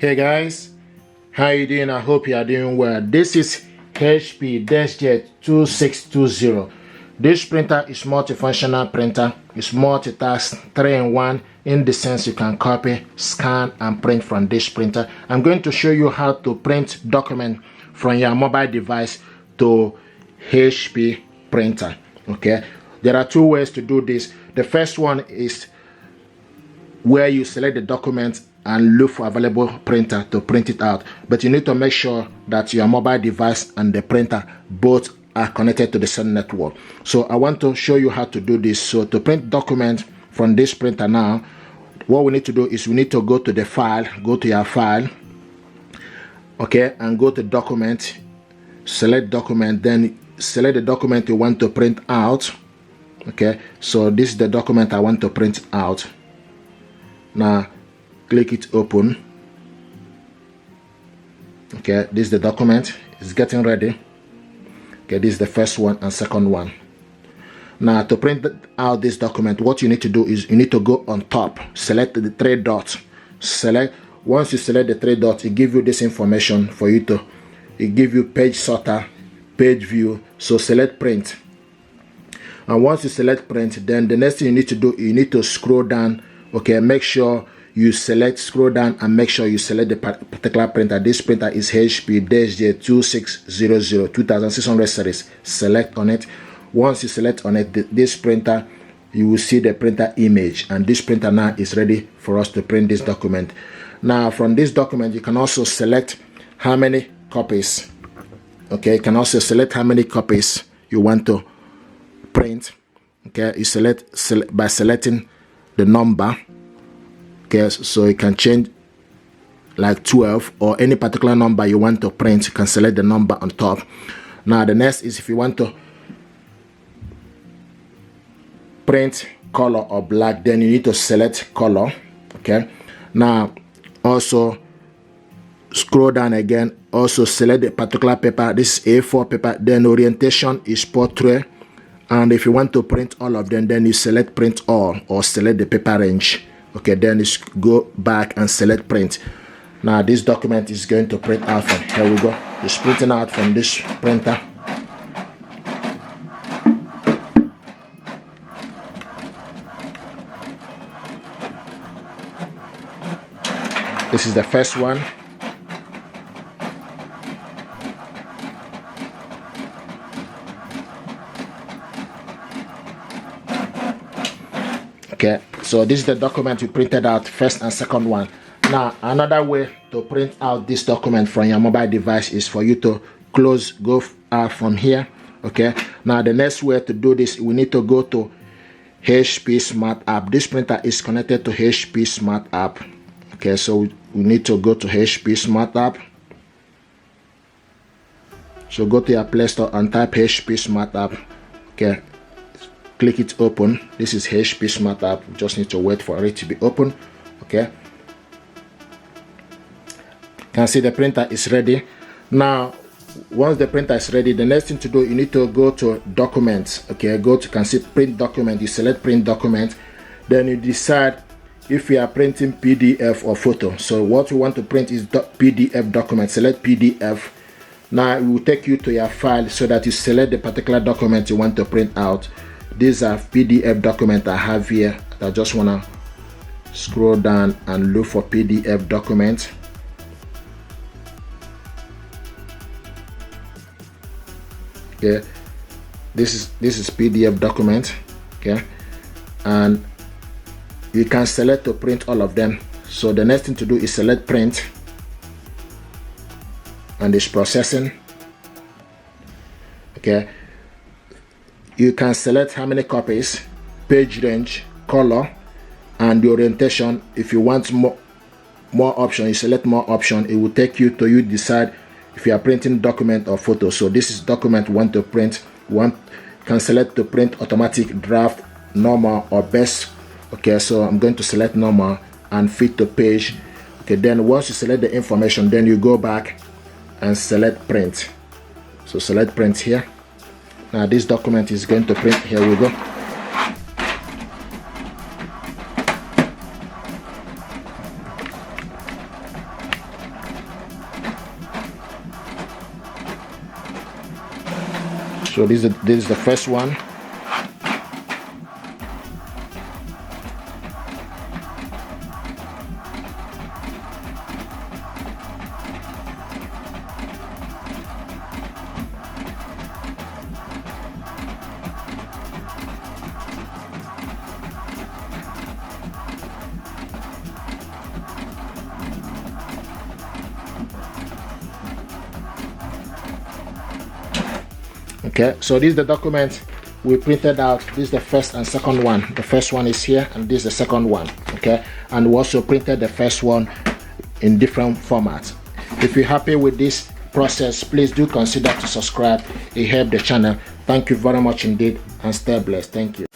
Hey guys, how you doing? I hope you are doing well. This is HP Deskjet 2620. This printer is multifunctional printer. It's multitask, 3-in-1 in the sense you can copy, scan and print from this printer. I'm going to show you how to print document from your mobile device to HP printer. Okay, there are two ways to do this. The first one is where you select the document and look for available printer to print it out, but you need to make sure that your mobile device and the printer both are connected to the same network. So I want to show you how to do this. So to print document from this printer now, what we need to do is we need to go to the file, go to your file, okay, and go to document, select document, then select the document you want to print out. Okay, so this is the document I want to print out. Now click it, open. Okay, this is the document. It's getting ready. Okay, this is the first one and second one. Now to print out this document, what you need to do is you need to go on top, select the three dots, select. Once you select the three dots, it gives you this information for you to, it gives you page sorter, page view. So select print, and once you select print, then the next thing you need to do, you need to scroll down. Okay, make sure you scroll down and make sure you select the particular printer. This printer is HP Deskjet 2600 2600 series. Select on it. Once you select on it, this printer, you will see the printer image, and this printer now is ready for us to print this document. Now from this document, you can also select how many copies. Okay, you can also select how many copies you want to print. Okay, you select by selecting the number. Okay, so you can change like 12 or any particular number you want to print. You can select the number on top. Now the next is if you want to print color or black, then you need to select color. Okay, now also scroll down again, also select the particular paper. This is A4 paper, then orientation is portrait, and if you want to print all of them, then you select print all or select the paper range. Okay, then you go back and select print. Now this document is going to print out from here. We go, it's printing out from this printer. This is the first one. Okay, so this is the document you printed out, first and second one. Now another way to print out this document from your mobile device is for you to go out from here. Okay, now the next way to do this, we need to go to HP Smart App. This printer is connected to HP Smart App. Okay, so we need to go to HP Smart App. So go to your Play Store and type HP Smart App. Okay, click it, open. This is HP Smart App. We just need to wait for it to be open. Okay, you can see the printer is ready. Now once the printer is ready, the next thing to do, you need to go to documents. Okay, go to, can see print document. You select print document, then you decide if you are printing PDF or photo. So what you want to print is PDF document. Select PDF. Now it will take you to your file so that you select the particular document you want to print out. These are PDF document I have here. I just want to scroll down and look for PDF document. Okay, this is PDF document. Okay, and you can select to print all of them. So the next thing to do is select print, and it's processing. Okay, you can select how many copies, page range, color, and the orientation. If you want more option, you select more option. It will take you to you decide if you are printing document or photo. So this is document you want to print. Can select to print automatic, draft, normal, or best. Okay, so I'm going to select normal and fit to page. Okay, then once you select the information, then you go back and select print. So select print here. Now this document is going to print. Here we go. So this is the first one. Okay, so this is the document we printed out. This is the first and second one. The first one is here, and this is the second one. Okay, and we also printed the first one in different formats. If you're happy with this process, please do consider to subscribe. It helps the channel. Thank you very much indeed, and stay blessed. Thank you.